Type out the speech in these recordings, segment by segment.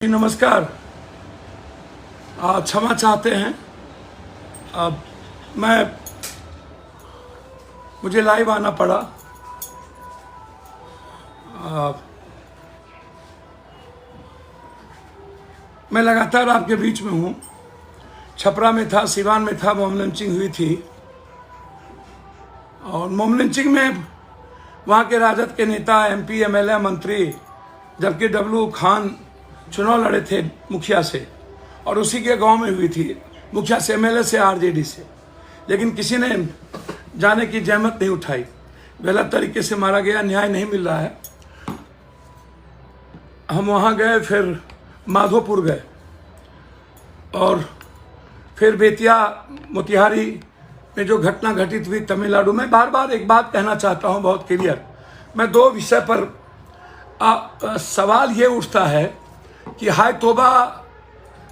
नमस्कार। क्षमा चाहते हैं। मुझे लाइव आना पड़ा। मैं लगातार आपके बीच में हूँ। छपरा में था, सिवान में था, मॉब लिंचिंग हुई थी और मॉब लिंचिंग में वहाँ के राजद के नेता, एमपी, एमएलए, मंत्री, जबकि डब्लू खान चुनाव लड़े थे मुखिया से और उसी के गांव में हुई थी, मुखिया से, एमएलए से, आरजेडी से, लेकिन किसी ने जाने की जहमत नहीं उठाई। गलत तरीके से मारा गया, न्याय नहीं मिल रहा है। हम वहाँ गए, फिर माधोपुर गए और फिर बेतिया, मोतिहारी में जो घटना घटित हुई तमिलनाडु में। बार बार एक बात कहना चाहता हूँ बहुत क्लियर। मैं दो विषय पर सवाल ये उठता है कि हाय तोबा,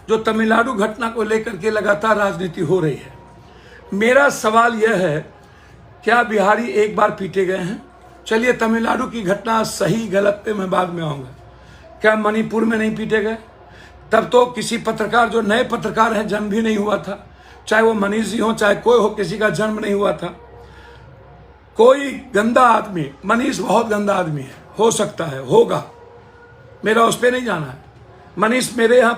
जो तमिलनाडु घटना को लेकर के लगातार राजनीति हो रही है। मेरा सवाल यह है, क्या बिहारी एक बार पीटे गए हैं? चलिए, तमिलनाडु की घटना सही गलत पे मैं बाद में आऊँगा। क्या मणिपुर में नहीं पीटे गए? तब तो किसी पत्रकार, जो नए पत्रकार हैं, जन्म भी नहीं हुआ था। चाहे वो मनीष जी हो, चाहे कोई हो, किसी का जन्म नहीं हुआ था। कोई गंदा आदमी, मनीष बहुत गंदा आदमी है, हो सकता है, होगा, मेरा उस पर नहीं जाना है। मनीष मेरे यहाँ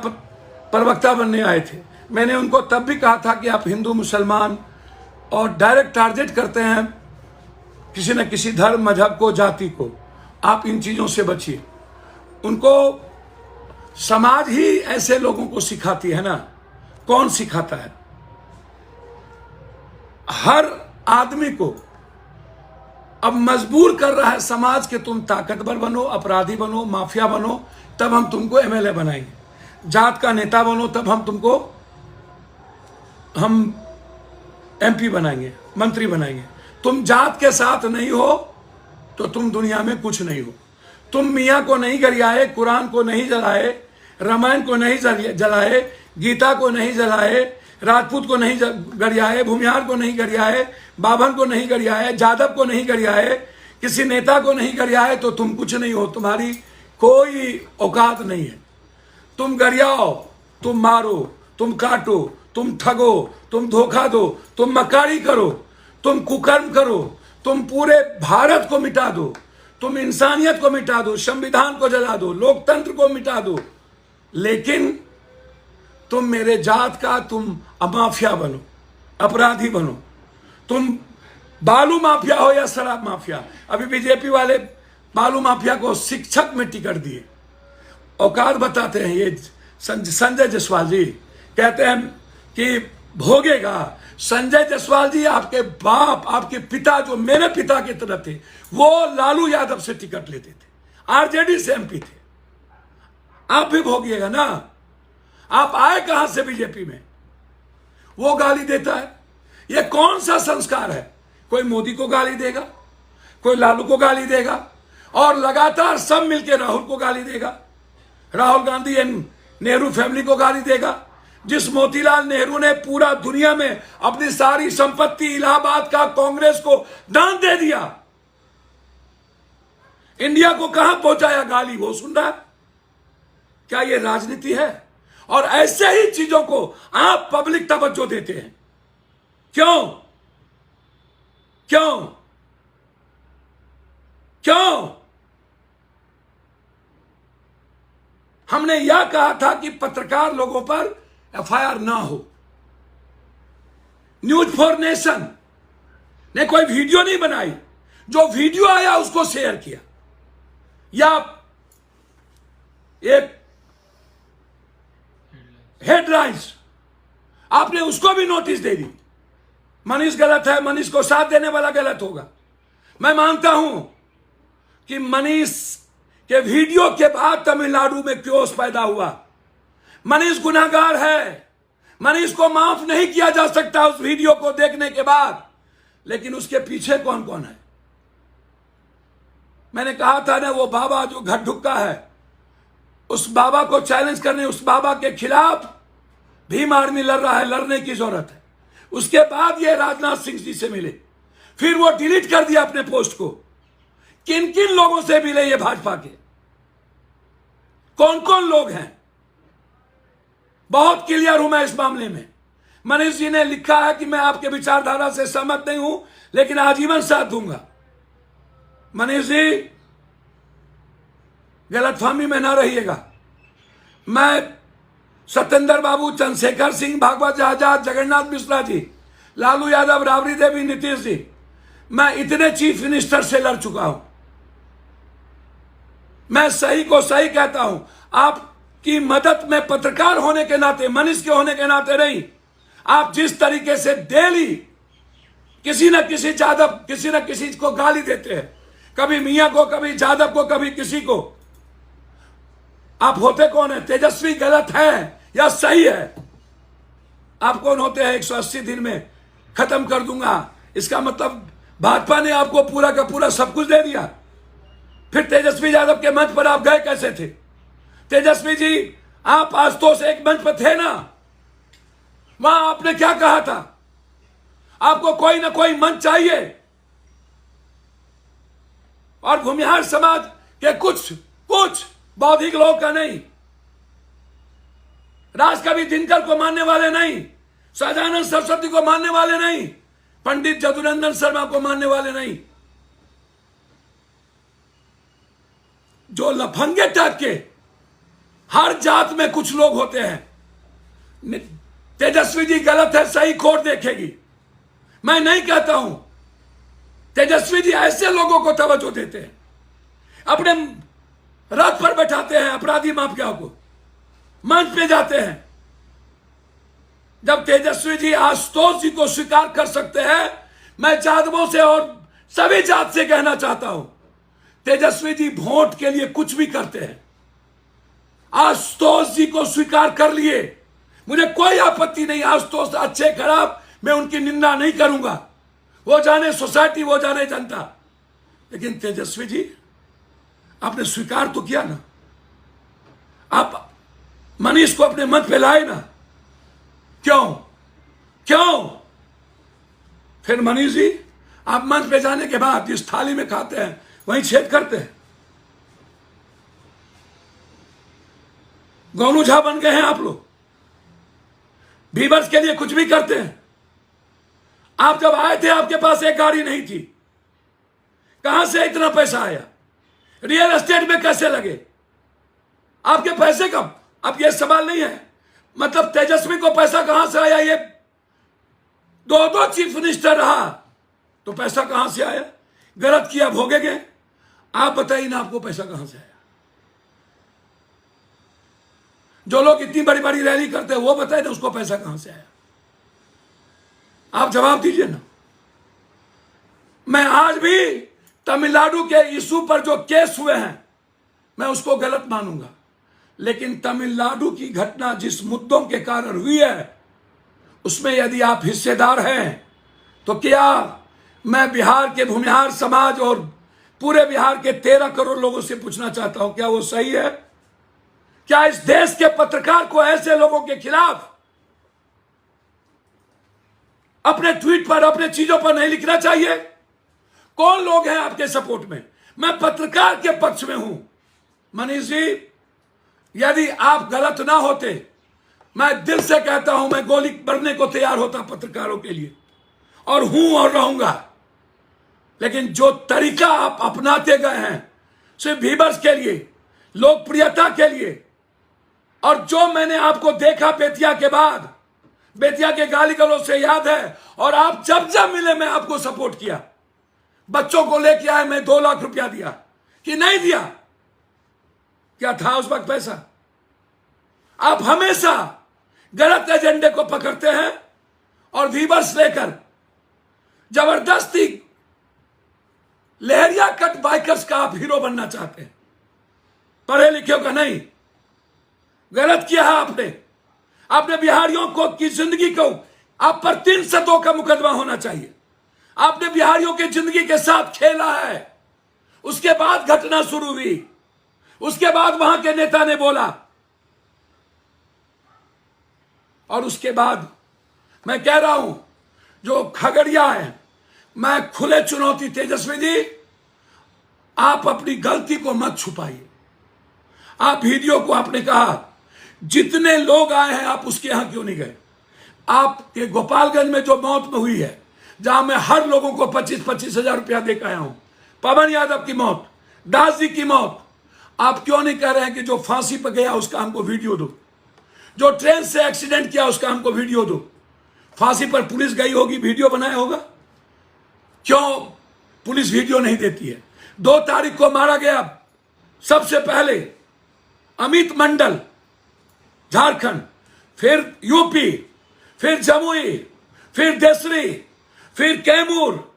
प्रवक्ता बनने आए थे। मैंने उनको तब भी कहा था कि आप हिंदू, मुसलमान और डायरेक्ट टारगेट करते हैं किसी न किसी धर्म, मजहब को, जाति को। आप इन चीज़ों से बचिए। उनको समाज ही ऐसे लोगों को सिखाती है ना। कौन सिखाता है? हर आदमी को अब मजबूर कर रहा है समाज के, तुम ताकतवर बनो, अपराधी बनो, माफिया बनो, तब हम तुमको एमएलए बनाएंगे। जात का नेता बनो, तब हम एमपी बनाएंगे, मंत्री बनाएंगे। तुम जात के साथ नहीं हो तो तुम दुनिया में कुछ नहीं हो। तुम मियाँ को नहीं गरियाए, कुरान को नहीं जलाए, रामायण को नहीं जलाए, गीता को नहीं जलाए, राजपूत को नहीं गरियाए, भूमिहार को नहीं गरियाए, बाभन को नहीं गरियाए, जादव को नहीं गरियाए, किसी नेता को नहीं गरियाए, तो तुम कुछ नहीं हो। तुम्हारी कोई औकात नहीं है। तुम गरियाओ, तुम मारो, तुम काटो, तुम ठगो, तुम धोखा दो, तुम मक्कारी करो, तुम कुकर्म करो, तुम पूरे भारत को मिटा दो, तुम इंसानियत को मिटा दो, संविधान को जला दो, लोकतंत्र को मिटा दो, लेकिन तुम मेरे जात का, तुम माफिया बनो, अपराधी बनो। तुम बालू माफिया हो या शराब माफिया। अभी बीजेपी वाले बालू माफिया को शिक्षक में टिकट दिए। औकात बताते हैं ये संजय जायसवाल जी, कहते हैं कि भोगेगा। संजय जायसवाल जी, आपके बाप, आपके पिता, जो मेरे पिता की तरह थे, वो लालू यादव से टिकट लेते थे, आरजेडी से एमपी थे। आप भी भोगिएगा ना। आप आए कहां से बीजेपी में? वो गाली देता है। ये कौन सा संस्कार है? कोई मोदी को गाली देगा, कोई लालू को गाली देगा और लगातार सब मिलकर राहुल को गाली देगा। राहुल गांधी एंड नेहरू फैमिली को गाली देगा। जिस मोतीलाल नेहरू ने पूरा दुनिया में अपनी सारी संपत्ति इलाहाबाद का कांग्रेस को दान दे दिया, इंडिया को कहां पहुंचाया, गाली वो सुन रहा है। क्या ये राजनीति है? और ऐसे ही चीजों को आप पब्लिक तवज्जो देते हैं। क्यों? क्यों? क्यों? हमने यह कहा था कि पत्रकार लोगों पर एफआईआर ना हो। न्यूज फॉर नेशन ने कोई वीडियो नहीं बनाई, जो वीडियो आया उसको शेयर किया, या एक हेडलाइंस आपने उसको भी नोटिस दे दी। मनीष गलत है, मनीष को साथ देने वाला गलत होगा। मैं मानता हूं कि मनीष के वीडियो के बाद तमिलनाडु में क्योस पैदा हुआ। मनीष गुनाहगार है, मनीष को माफ नहीं किया जा सकता उस वीडियो को देखने के बाद। लेकिन उसके पीछे कौन कौन है? मैंने कहा था ना, वो बाबा जो घटढुक्का है, उस बाबा को चैलेंज करने, उस बाबा के खिलाफ भीम आर्मी लड़ रहा है, लड़ने की जरूरत है। उसके बाद ये राजनाथ सिंह जी से मिले, फिर वो डिलीट कर दिया अपने पोस्ट को। किन किन लोगों से मिले ये भाजपा के? कौन कौन लोग हैं? बहुत क्लियर हूं मैं इस मामले में। मनीष जी ने लिखा है कि मैं आपके विचारधारा से सहमत नहीं हूं, लेकिन आजीवन साथ दूंगा। मनीष जी, गलतफहमी में ना रहिएगा। मैं सत्येंद्र बाबू, चंद्रशेखर सिंह, भागवत आजाद, जगन्नाथ मिश्रा जी, लालू यादव, राबड़ी देवी, नीतीश जी, मैं इतने चीफ मिनिस्टर से लड़ चुका हूं। मैं सही को सही कहता हूं। आपकी मदद में पत्रकार होने के नाते, मनीष के होने के नाते नहीं, आप जिस तरीके से डेली किसी न किसी यादव, किसी न किसी को गाली देते हैं, कभी मियां को, कभी यादव को, कभी किसी को। आप होते कौन है? तेजस्वी गलत है या सही है? आप कौन होते हैं? 180 दिन में खत्म कर दूंगा, इसका मतलब भाजपा ने आपको पूरा का पूरा सब कुछ दे दिया। फिर तेजस्वी यादव के मंच पर आप गए कैसे थे? तेजस्वी जी, आप आशुतोष एक मंच पर थे ना, वहां आपने क्या कहा था? आपको कोई ना कोई मंच चाहिए। और भूमिहार समाज के कुछ बौद्धिक लोग का नहीं, राजकवि दिनकर को मानने वाले नहीं, सहजानंद सरस्वती को मानने वाले नहीं, पंडित जदुनंदन शर्मा को मानने वाले नहीं, जो लफंगे टाइप के हर जात में कुछ लोग होते हैं। तेजस्वी जी गलत है, सही कोर्ट देखेगी। मैं नहीं कहता हूं। तेजस्वी जी ऐसे लोगों को तवज्जो देते हैं, अपने रथ पर बैठाते हैं अपराधी माफिया को, मंच पे जाते हैं। जब तेजस्वी जी आशुतोष जी को स्वीकार कर सकते हैं, मैं यादवों से और सभी जात से कहना चाहता हूं, तेजस्वी जी वोट के लिए कुछ भी करते हैं। आशुतोष जी को स्वीकार कर लिए, मुझे कोई आपत्ति नहीं। आशुतोष अच्छे खराब मैं उनकी निंदा नहीं करूंगा, वो जाने सोसाइटी, वो जाने जनता। लेकिन तेजस्वी जी, आपने स्वीकार तो किया ना, आप मनीष को अपने मंच पे लाए ना, क्यों? फिर मनीष जी, आप मंच पे जाने के बाद जिस थाली में खाते हैं वहीं छेद करते हैं। गोनू झा बन गए हैं आप लोग, व्यूअर्स के लिए कुछ भी करते हैं। आप जब आए थे, आपके पास एक गाड़ी नहीं थी, कहां से इतना पैसा आया? रियल एस्टेट में कैसे लगे आपके पैसे? कब? अब यह सवाल नहीं है। मतलब तेजस्वी को पैसा कहां से आया? ये दो चीफ मिनिस्टर रहा तो पैसा कहां से आया? गलत किया भोगेंगे। आप बताइए ना, आपको पैसा कहां से आया? जो लोग इतनी बड़ी बड़ी रैली करते हैं वो बताए ना, उसको पैसा कहां से आया? आप जवाब दीजिए ना। मैं आज भी तमिलनाडु के इशू पर जो केस हुए हैं, मैं उसको गलत मानूंगा, लेकिन तमिलनाडु की घटना जिस मुद्दों के कारण हुई है, उसमें यदि आप हिस्सेदार हैं, तो क्या मैं बिहार के भूमिहार समाज और पूरे बिहार के 13 करोड़ लोगों से पूछना चाहता हूं, क्या वो सही है? क्या इस देश के पत्रकार को ऐसे लोगों के खिलाफ अपने ट्वीट पर, अपने चीजों पर नहीं लिखना चाहिए? कौन लोग हैं आपके सपोर्ट में? मैं पत्रकार के पक्ष में हूं। मनीष जी, यदि आप गलत ना होते, मैं दिल से कहता हूं, मैं गोली भरने को तैयार होता पत्रकारों के लिए, और हूं और रहूंगा। लेकिन जो तरीका आप अपनाते गए हैं, सिर्फ व्यूअर्स के लिए, लोकप्रियता के लिए, और जो मैंने आपको देखा बेतिया के बाद, बेतिया के गाली गलौज से याद है, और आप जब जब मिले मैं आपको सपोर्ट किया। बच्चों को लेके आए, मैं 2 लाख रुपया दिया कि नहीं दिया? क्या था उस वक्त पैसा? आप हमेशा गलत एजेंडे को पकड़ते हैं और व्यूअर्स लेकर जबरदस्ती लहरिया कट बाइकर्स का आप हीरो बनना चाहते हैं। पढ़े लिखे का नहीं, गलत किया है आपने। आपने बिहारियों को की जिंदगी को, आप पर 302 का मुकदमा होना चाहिए। आपने बिहारियों की जिंदगी के साथ खेला है। उसके बाद घटना शुरू हुई, उसके बाद वहां के नेता ने बोला, और उसके बाद मैं कह रहा हूं, जो खगड़िया है, मैं खुले चुनौती, तेजस्वी जी, आप अपनी गलती को मत छुपाइए। आप वीडियो को आपने कहा जितने लोग आए हैं आप उसके यहां क्यों नहीं गए? आपके गोपालगंज में जो मौत में हुई है, जहां मैं हर लोगों को 25-25 हजार रुपया देकर आया हूं, पवन यादव की मौत, दास जी की मौत, आप क्यों नहीं कह रहे हैं कि जो फांसी पर गया उसका हमको वीडियो दो, जो ट्रेन से एक्सीडेंट किया उसका हमको वीडियो दो? फांसी पर पुलिस गई होगी, वीडियो बनाया होगा, क्यों पुलिस वीडियो नहीं देती है? 2 तारीख को मारा गया सबसे पहले अमित मंडल, झारखंड, फिर यूपी, फिर जमुई, फिर देसरी, फिर कैमूर,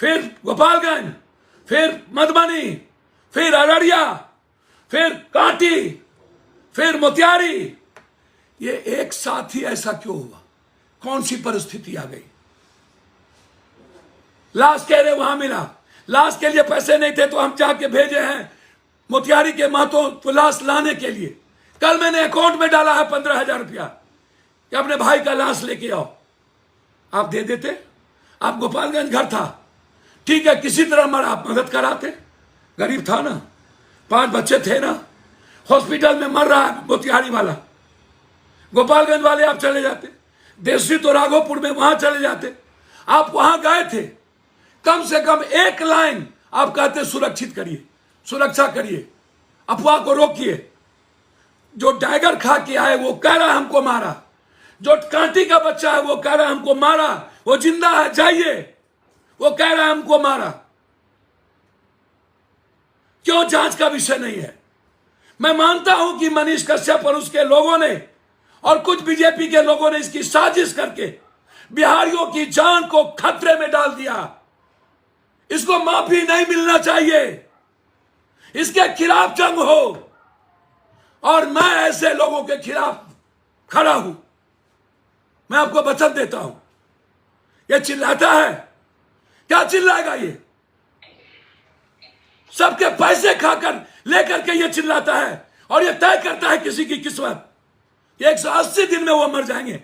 फिर गोपालगंज, फिर मधुबनी, फिर अररिया, फिर कांटी, फिर मोतिहारी। ये एक साथ ही ऐसा क्यों हुआ? कौन सी परिस्थिति आ गई? लाश कह रहे वहां मिला, लाश के लिए पैसे नहीं थे तो हम जाके भेजे हैं मोतिहारी के महतो को लाश लाने के लिए। कल मैंने अकाउंट में डाला है 15,000 रुपया कि अपने भाई का लाश लेके आओ। आप दे देते? आप गोपालगंज घर था, ठीक है, किसी तरह मरा, आप मदद कराते, गरीब था ना, 5 बच्चे थे ना, हॉस्पिटल में मर रहा है मोतिहारी वाला, गोपालगंज वाले आप चले जाते, देसी तो राघोपुर में वहां चले जाते, आप वहां गए थे, कम से कम एक लाइन आप कहते सुरक्षित करिए, सुरक्षा करिए, अफवाह को रोकिए। जो टाइगर खा के आए वो कह रहा है हमको मारा, जो कांटी का बच्चा है वो कह रहा है हमको मारा, वो जिंदा है जाइए, वो कह रहा है हमको मारा। क्यों जांच का विषय नहीं है? मैं मानता हूं कि मनीष कश्यप और उसके लोगों ने और कुछ बीजेपी के लोगों ने इसकी साजिश करके बिहारियों की जान को खतरे में डाल दिया। इसको माफी नहीं मिलना चाहिए, इसके खिलाफ जंग हो, और मैं ऐसे लोगों के खिलाफ खड़ा हूं। मैं आपको वचन देता हूं। ये चिल्लाता है, क्या चिल्लाएगा? ये सबके पैसे खाकर लेकर के ये चिल्लाता है और ये तय करता है किसी की किस्मत। 180 दिन में वो मर जाएंगे,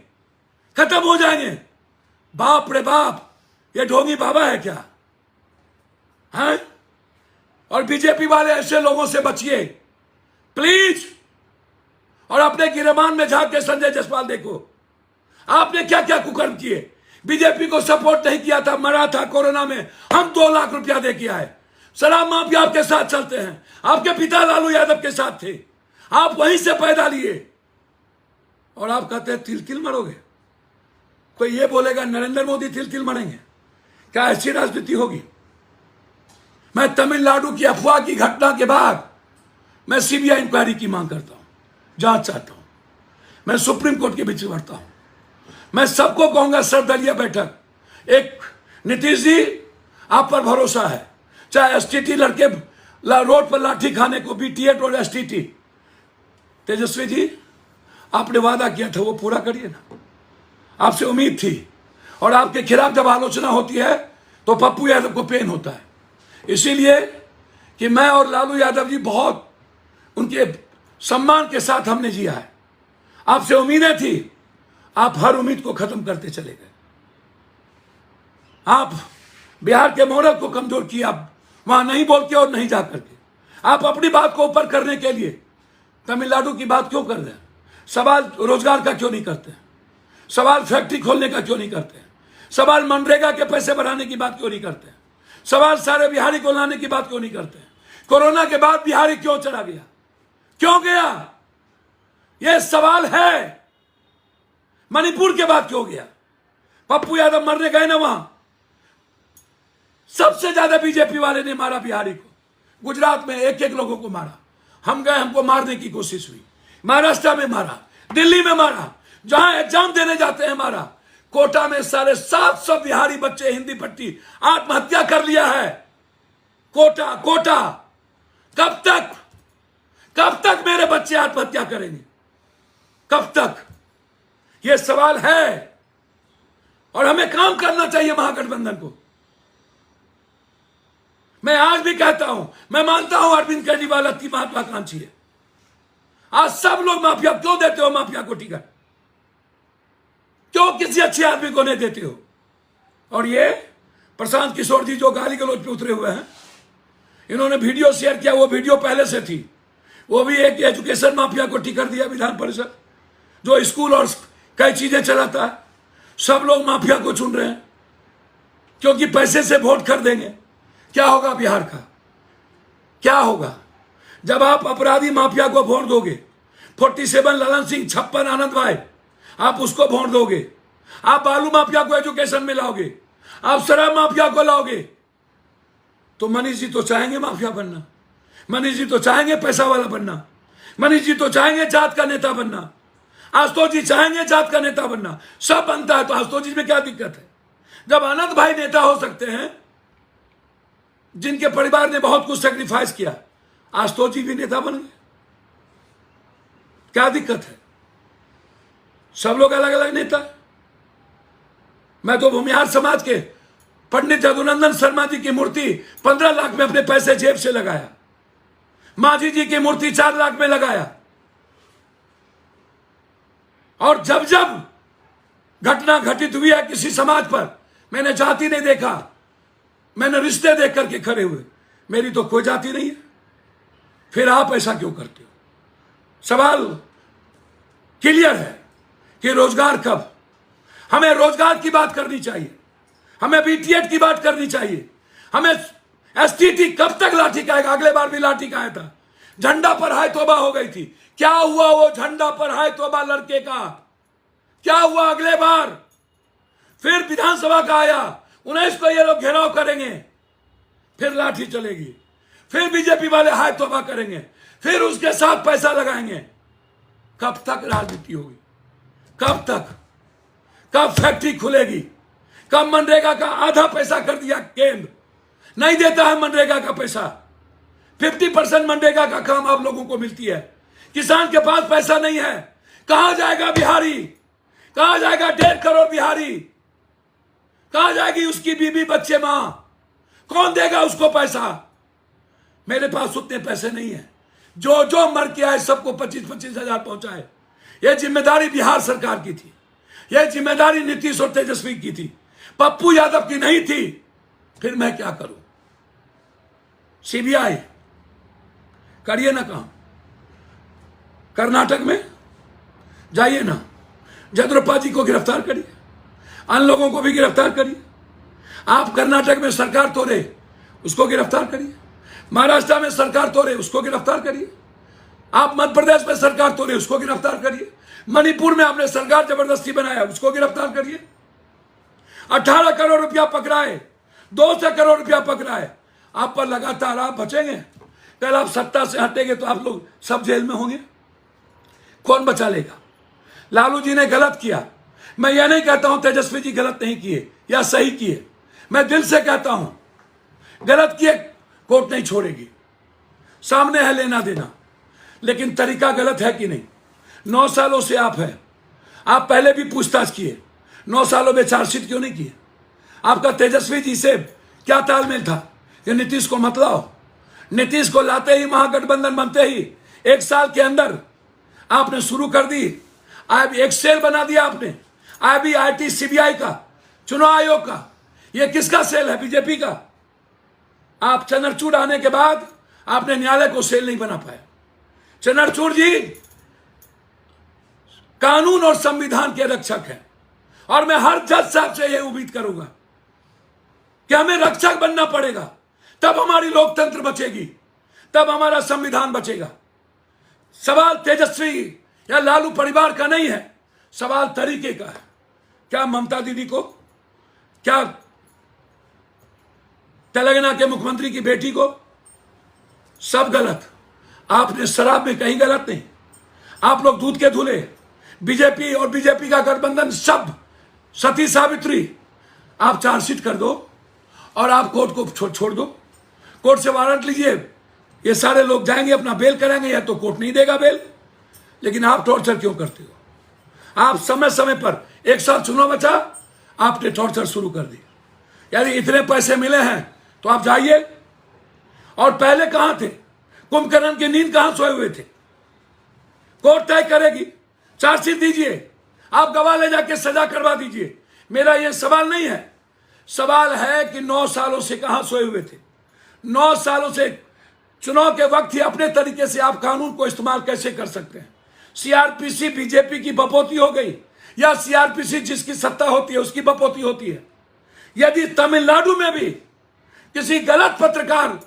खत्म हो जाएंगे। बाप रे बाप, ये ढोंगी बाबा है क्या? हैं? और बीजेपी वाले ऐसे लोगों से बचिए प्लीज। और अपने गिरबान में झांक के संजय जायसवाल देखो, आपने क्या क्या कुकर्म किए। बीजेपी को सपोर्ट नहीं किया था, मरा था कोरोना में, हम 2 लाख रुपया दे के आए। शराब माफिया आपके साथ चलते हैं, आपके पिता लालू यादव के साथ थे, आप वहीं से पैदा लिए, और आप कहते हैं तिल तिल मरोगे। कोई ये बोलेगा नरेंद्र मोदी तिल तिल मरेंगे? क्या ऐसी राजनीति होगी? मैं तमिलनाडु की अफवाह की घटना के बाद मैं सीबीआई इंक्वायरी की मांग करता हूं, जांच चाहता हूं, मैं सुप्रीम कोर्ट के बीच बढ़ता हूं। मैं सबको कहूंगा सर्वदलीय बैठक, एक नीतीश जी आप पर भरोसा है, चाहे एसटीटी लड़के रोड पर लाठी खाने को, BTH और एसटीटी, तेजस्वी जी आपने वादा किया था वो पूरा करिए ना, आपसे उम्मीद थी। और आपके खिलाफ जब आलोचना होती है तो पप्पू यादव को पेन होता है, इसीलिए कि मैं और लालू यादव जी बहुत उनके सम्मान के साथ हमने जिया है। आपसे उम्मीदें थी, आप हर उम्मीद को खत्म करते चले गए। आप बिहार के मॉडल को कमजोर किया, आप वहां नहीं बोल के और नहीं जा करके आप अपनी बात को ऊपर करने के लिए तमिलनाडु की बात क्यों कर रहे हैं? सवाल रोजगार का क्यों नहीं करते? सवाल फैक्ट्री खोलने का क्यों नहीं करते? सवाल मनरेगा के पैसे बढ़ाने की बात क्यों नहीं करते? सवाल सारे बिहारी को लाने की बात क्यों नहीं करते? कोरोना के बाद बिहारी क्यों चला गया, क्यों गया? यह सवाल है। मणिपुर के बाद क्यों गया? पप्पू यादव मरने गए ना, वहां सबसे ज्यादा बीजेपी वाले ने मारा बिहारी को। गुजरात में 1-1 लोगों को मारा, हम गए, हमको मारने की कोशिश हुई। महाराष्ट्र में मारा, दिल्ली में मारा, जहां एग्जाम देने जाते हैं मारा। कोटा में 750 बिहारी बच्चे हिंदी पट्टी आत्महत्या कर लिया है। कोटा कोटा, कब तक मेरे बच्चे आत्महत्या करेंगे? कब तक? यह सवाल है और हमें काम करना चाहिए महागठबंधन को। मैं आज भी कहता हूं, मैं मानता हूं अरविंद केजरीवाल की महत्वाकांक्षी है। आज सब लोग माफिया क्यों देते हो? माफिया को टिकट क्यों किसी अच्छे आदमी को नहीं देते हो? और ये प्रशांत किशोर जी जो गाली गलौज पे उतरे हुए हैं, इन्होंने वीडियो शेयर किया, वो वीडियो पहले से थी, वो भी एक एजुकेशन माफिया को टिकट दिया विधान परिषद, जो स्कूल और कई चीजें चलाता है। सब लोग माफिया को चुन रहे हैं क्योंकि पैसे से वोट खरीदेंगे। क्या होगा बिहार का? क्या होगा जब आप अपराधी माफिया को वोट दोगे? 47 ललन सिंह, 56 आनंद भाई, आप उसको वोट दोगे। आप बालू माफिया को एजुकेशन में लाओगे, आप शराब माफिया को लाओगे। तो मनीष जी तो चाहेंगे माफिया बनना, मनीष जी तो चाहेंगे पैसा वाला बनना, मनीष जी तो चाहेंगे जात का नेता बनना, आशुतोष जी चाहेंगे जात का नेता बनना। सब बनता है तो आशुतोष जी में क्या दिक्कत है? जब आनंद भाई नेता हो सकते हैं, जिनके परिवार ने बहुत कुछ सेक्रीफाइस किया, आशुतोष जी भी नेता बन गए, क्या दिक्कत है? सब लोग अलग अलग नेता है। मैं तो भूमिहार समाज के पंडित जदुनंदन शर्मा जी की मूर्ति 15 लाख में अपने पैसे जेब से लगाया, मांझी जी की मूर्ति 4 लाख में लगाया। और जब जब घटना घटित हुई है किसी समाज पर, मैंने जाति नहीं देखा, मैंने रिश्ते देख करके खड़े हुए। मेरी तो कोई जाति नहीं है, फिर आप ऐसा क्यों करते हो? सवाल क्लियर है कि रोजगार कब? हमें रोजगार की बात करनी चाहिए, हमें बीटीएड की बात करनी चाहिए, हमें एसटीटी कब तक लाठी खाएगा? अगले बार भी लाठी खाया था, झंडा पर हाय तौबा हो गई थी। क्या हुआ वो झंडा पर हाय तौबा लड़के का? क्या हुआ अगले बार? फिर विधानसभा का आया, 19 को ये लोग घेराव करेंगे, फिर लाठी चलेगी, फिर बीजेपी वाले हाय तौबा करेंगे, फिर उसके साथ पैसा लगाएंगे। कब तक राजनीति होगी? कब तक? कब फैक्ट्री खुलेगी? कब मनरेगा का आधा पैसा कर दिया केंद्र? नहीं देता है मनरेगा का पैसा। 50% मनरेगा का काम आप लोगों को मिलती है, किसान के पास पैसा नहीं है। कहां जाएगा बिहारी? कहां जाएगा 1.5 करोड़ बिहारी? कहां जाएगी उसकी बीबी, बच्चे, मां? कौन देगा उसको पैसा? मेरे पास उतने पैसे नहीं है। जो जो मर के आए सबको 25-25 हजार पहुंचाए। यह जिम्मेदारी बिहार सरकार की थी, यह जिम्मेदारी नीतीश और तेजस्वी की थी, पप्पू यादव की नहीं थी। फिर मैं क्या करूं? सीबीआई करिए ना काम, कर्नाटक में जाइए ना, जदरोपा जी को गिरफ्तार करिए, अन्य लोगों को भी गिरफ्तार करिए। आप कर्नाटक में सरकार तोड़े, उसको गिरफ्तार करिए। महाराष्ट्र में सरकार तोड़े, उसको गिरफ्तार करिए। आप मध्य प्रदेश में सरकार तोड़े, उसको गिरफ्तार करिए। मणिपुर में आपने सरकार जबरदस्ती बनाया, उसको गिरफ्तार करिए। 18 करोड़ रुपया पकड़ाए, 200 करोड़ रुपया पकड़ाए। आप पर लगातार आप बचेंगे, कल आप सत्ता से हटेंगे तो आप लोग सब जेल में होंगे। कौन बचा लेगा? लालू जी ने गलत किया, मैं यह नहीं कहता हूं तेजस्वी जी गलत नहीं किए या सही किए, मैं दिल से कहता हूं गलत किए कोर्ट नहीं छोड़ेगी, सामने है लेना देना। लेकिन तरीका गलत है कि नहीं? 9 सालों से आप है, आप पहले भी पूछताछ किए, 9 सालों में चार्जशीट क्यों नहीं किए? आपका तेजस्वी जी से क्या तालमेल था कि नीतीश को मत लाओ? नीतीश को लाते ही, महागठबंधन बनते ही 1 साल के अंदर आपने शुरू कर दी। अब एक सेल बना दिया आपने, IB, CBI का, चुनाव आयोग का। यह किसका सेल है? बीजेपी का। आप चंद्रचूड़ आने के बाद आपने न्यायालय को सेल नहीं बना पाया। चंद्रचूड़ जी कानून और संविधान के रक्षक हैं, और मैं हर जज साहब से यह उम्मीद करूंगा कि हमें रक्षक बनना पड़ेगा, तब हमारी लोकतंत्र बचेगी, तब हमारा संविधान बचेगा। सवाल तेजस्वी या लालू परिवार का नहीं है, सवाल तरीके का है। क्या ममता दीदी को, क्या तेलंगाना के मुख्यमंत्री की बेटी को? सब गलत। आपने शराब में कहीं गलत नहीं। आप लोग दूध के धुले, बीजेपी और बीजेपी का गठबंधन सब सती सावित्री। आप चार्जशीट कर दो और आप कोर्ट को छोड़ दो, कोर्ट से वारंट लीजिए, ये सारे लोग जाएंगे अपना बेल कराएंगे, या तो कोर्ट नहीं देगा बेल। लेकिन आप टॉर्चर क्यों करते हो? आप समय समय पर, 1 साल चुनाव बचा, आपने टॉर्चर शुरू कर दी। यानी इतने पैसे मिले हैं तो आप जाइए। और पहले कहां थे? कुंभकर्ण की नींद कहां सोए हुए थे? कोर्ट तय करेगी, चार्जशीट दीजिए, आप गवाह ले जाके सजा करवा दीजिए। मेरा यह सवाल नहीं है, सवाल है कि 9 सालों से कहां सोए हुए थे? 9 सालों से चुनाव के वक्त ही अपने तरीके से आप कानून को इस्तेमाल कैसे कर सकते हैं? सीआरपीसी बीजेपी की बपोती हो गई, या सीआरपीसी जिसकी सत्ता होती है उसकी बपोती होती है? यदि तमिलनाडु में भी किसी गलत पत्रकार,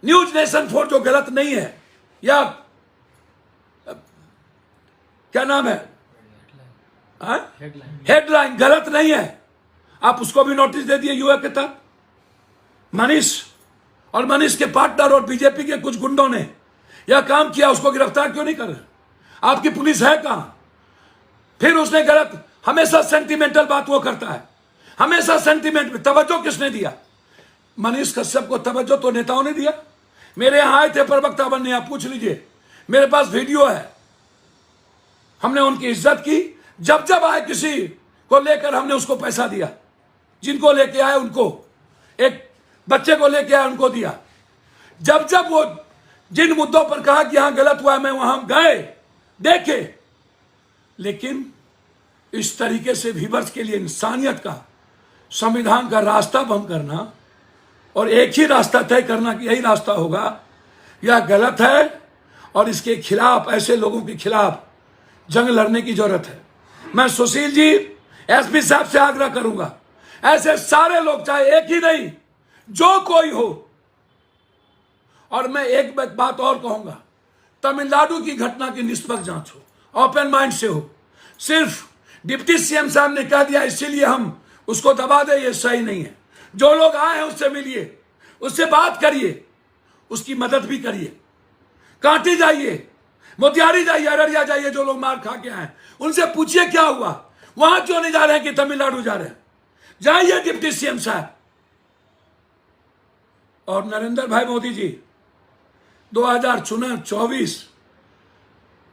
न्यूज नेशन 4 जो गलत नहीं है, या क्या नाम है, हेडलाइन गलत नहीं है, आप उसको भी नोटिस दे दिए यूए के तहत। मनीष और मनीष के पार्टनर और बीजेपी के कुछ गुंडों ने यह काम किया, उसको गिरफ्तार क्यों नहीं कर रहे? आपकी पुलिस है कहां? फिर उसने गलत, हमेशा सेंटिमेंटल बात वो करता है, हमेशा सेंटिमेंट में तवज्जो किसने दिया? मनीष कश्यप को तवज्जो तो नेताओं ने दिया। मेरे यहां आए थे प्रवक्ता बनने, आप पूछ लीजिए, मेरे पास वीडियो है। हमने उनकी इज्जत की, जब जब आए किसी को लेकर हमने उसको पैसा दिया, जिनको लेके आए उनको, एक बच्चे को लेके आए उनको दिया। जब जब वो जिन मुद्दों पर कहा कि यहां गलत हुआ, मैं वहां गए, देखे। लेकिन इस तरीके से व्यूअर्स के लिए इंसानियत का, संविधान का रास्ता बंद करना और एक ही रास्ता तय करना कि यही रास्ता होगा, यह गलत है। और इसके खिलाफ, ऐसे लोगों के खिलाफ जंग लड़ने की जरूरत है। मैं सुशील जी, एसपी साहब से आग्रह करूंगा, ऐसे सारे लोग, चाहे एक ही नहीं, जो कोई हो। और मैं एक बात और कहूंगा, तमिलनाडु की घटना की निष्पक्ष जांच हो, ओपन माइंड से हो। सिर्फ डिप्टी सीएम साहब ने कह दिया इसीलिए हम उसको दबा दे, ये सही नहीं है। जो लोग आए हैं उससे मिलिए, उससे बात करिए, उसकी मदद भी करिए। कांटी जाइए, मोतिहारी जाइए, अररिया जाइए, जो लोग मार खा के आए उनसे पूछिए क्या हुआ, वहां क्यों नहीं जा रहे हैं कि तमिलनाडु जा रहे हैं? जाइए डिप्टी सीएम साहब। और नरेंद्र भाई मोदी जी, 2024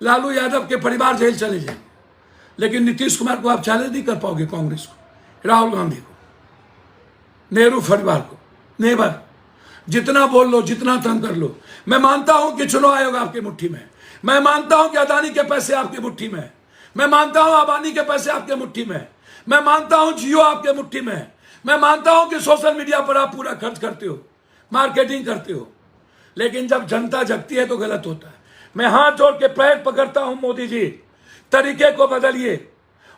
लालू यादव के परिवार जेल चले जाएंगे, लेकिन नीतीश कुमार को आप चैलेंज नहीं कर पाओगे, कांग्रेस को, राहुल गांधी को, नेहरू परिवार को, नेवर। जितना बोल लो, जितना तंग कर लो। मैं मानता हूं कि चुनाव आयोग आपकी मुट्ठी में है, मैं मानता हूं कि अदानी के पैसे आपकी मुट्ठी में है, मैं मानता हूं अंबानी के पैसे आपके मुट्ठी में है, मैं मानता हूं जियो आपके मुट्ठी में है, मैं मानता हूं कि सोशल मीडिया पर आप पूरा खर्च करते हो, मार्केटिंग करते हो। लेकिन जब जनता जगती है तो गलत होता है। मैं हाथ जोड़ के पैर पकड़ता हूं, मोदी जी, तरीके को बदलिए।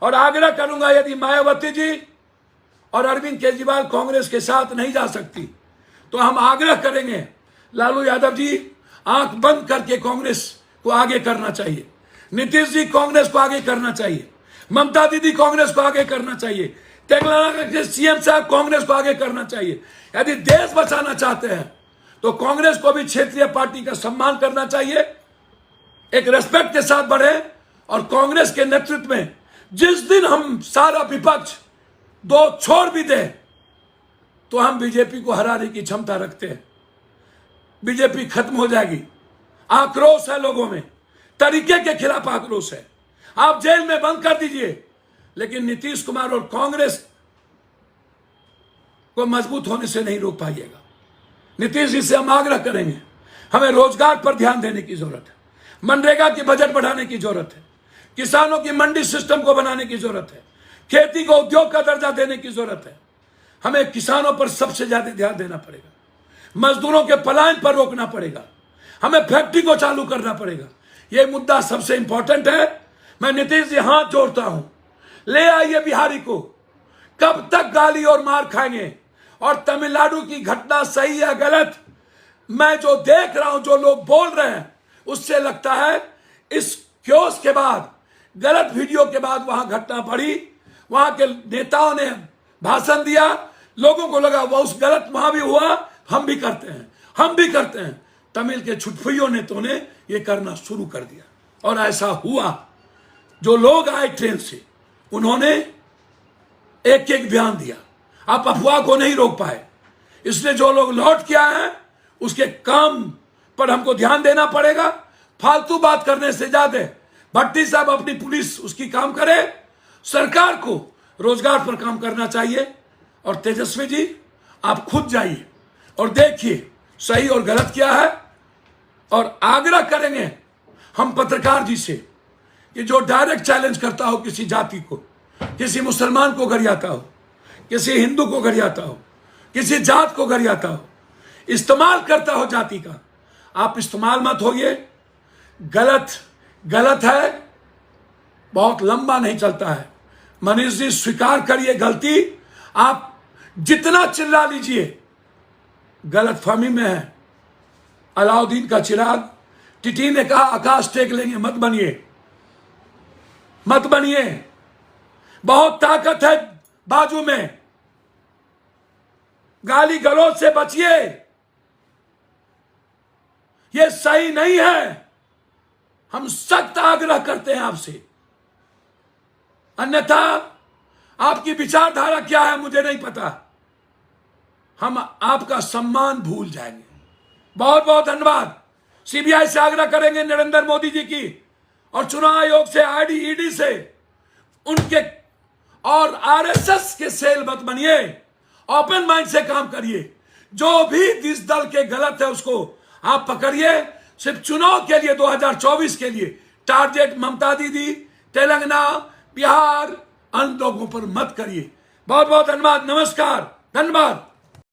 और आग्रह करूंगा, यदि मायावती जी और अरविंद केजरीवाल कांग्रेस के साथ नहीं जा सकती, तो हम आग्रह करेंगे, लालू यादव जी आंख बंद करके कांग्रेस को आगे करना चाहिए, नीतीश जी कांग्रेस को आगे करना चाहिए, ममता दीदी कांग्रेस को आगे करना चाहिए, तेलंगाना के सीएम साहब कांग्रेस को आगे करना चाहिए। यदि देश बचाना चाहते हैं तो कांग्रेस को भी क्षेत्रीय पार्टी का सम्मान करना चाहिए, एक रेस्पेक्ट के साथ बढ़े। और कांग्रेस के नेतृत्व में जिस दिन हम सारा विपक्ष दो छोड़ भी दे, तो हम बीजेपी को हराने की क्षमता रखते हैं। बीजेपी खत्म हो जाएगी। आक्रोश है लोगों में, तरीके के खिलाफ आक्रोश है। आप जेल में बंद कर दीजिए, लेकिन नीतीश कुमार और कांग्रेस को मजबूत होने से नहीं रोक पाइएगा। नीतीश जी से हम आग्रह करेंगे, हमें रोजगार पर ध्यान देने की जरूरत है, मनरेगा की बजट बढ़ाने की जरूरत है, किसानों की मंडी सिस्टम को बनाने की जरूरत है, खेती को उद्योग का दर्जा देने की जरूरत है। हमें किसानों पर सबसे ज्यादा ध्यान देना पड़ेगा, मजदूरों के पलायन पर रोकना पड़ेगा, हमें फैक्ट्री को चालू करना पड़ेगा। यह मुद्दा सबसे इंपॉर्टेंट है। मैं नीतीश जी हाथ जोड़ता हूं, ले आइए बिहारी को। कब तक गाली और मार खाएंगे? और तमिलनाडु की घटना सही या गलत, मैं जो देख रहा हूं, जो लोग बोल रहे हैं, उससे लगता है इस क्योस के बाद, गलत वीडियो के बाद वहां घटना बढ़ी, वहां के नेताओं ने भाषण दिया, लोगों को लगा वह उस गलत वहां भी हुआ, हम भी करते हैं, हम भी करते हैं। तमिल के छुटपुइयों नेताओं ने यह करना शुरू कर दिया और ऐसा हुआ। जो लोग आए ट्रेन से, उन्होंने एक एक बयान दिया। आप अफवाह को नहीं रोक पाए, इसलिए जो लोग लौट के आए हैं उसके काम पर हमको ध्यान देना पड़ेगा। फालतू बात करने से ज्यादा भट्टी साहब अपनी पुलिस उसकी काम करे, सरकार को रोजगार पर काम करना चाहिए। और तेजस्वी जी, आप खुद जाइए और देखिए सही और गलत क्या है। और आग्रह करेंगे हम पत्रकार जी से कि जो डायरेक्ट चैलेंज करता हो किसी जाति को, किसी मुसलमान को गरियाता हो, किसी हिंदू को गरियाता हो, किसी जात को गरियाता हो, इस्तेमाल करता हो जाति का, आप इस्तेमाल मत होइए। गलत गलत है, बहुत लंबा नहीं चलता है। मनीष जी स्वीकार करिए गलती, आप जितना चिल्ला लीजिए गलत फहमी में है। अलाउद्दीन का चिराग, टिटी ने कहा आकाश टेक लेंगे, मत बनिए, मत बनिए, बहुत ताकत है बाजू में, गाली गलौज से बचिए, ये सही नहीं है। हम सख्त आग्रह करते हैं आपसे, अन्यथा आपकी विचारधारा क्या है मुझे नहीं पता, हम आपका सम्मान भूल जाएंगे। बहुत बहुत धन्यवाद। सीबीआई से आग्रह करेंगे नरेंद्र मोदी जी की, और चुनाव आयोग से, आईडी ईडी से, उनके और आरएसएस के सेल मत बनिए, ओपन माइंड से काम करिए। जो भी जिस दल के गलत है उसको आप पकड़िए। सिर्फ चुनाव के लिए 2024 के लिए टारगेट ममता दीदी, तेलंगाना, बिहार, अन्य लोगों पर मत करिए। बहुत बहुत धन्यवाद। नमस्कार, धन्यवाद।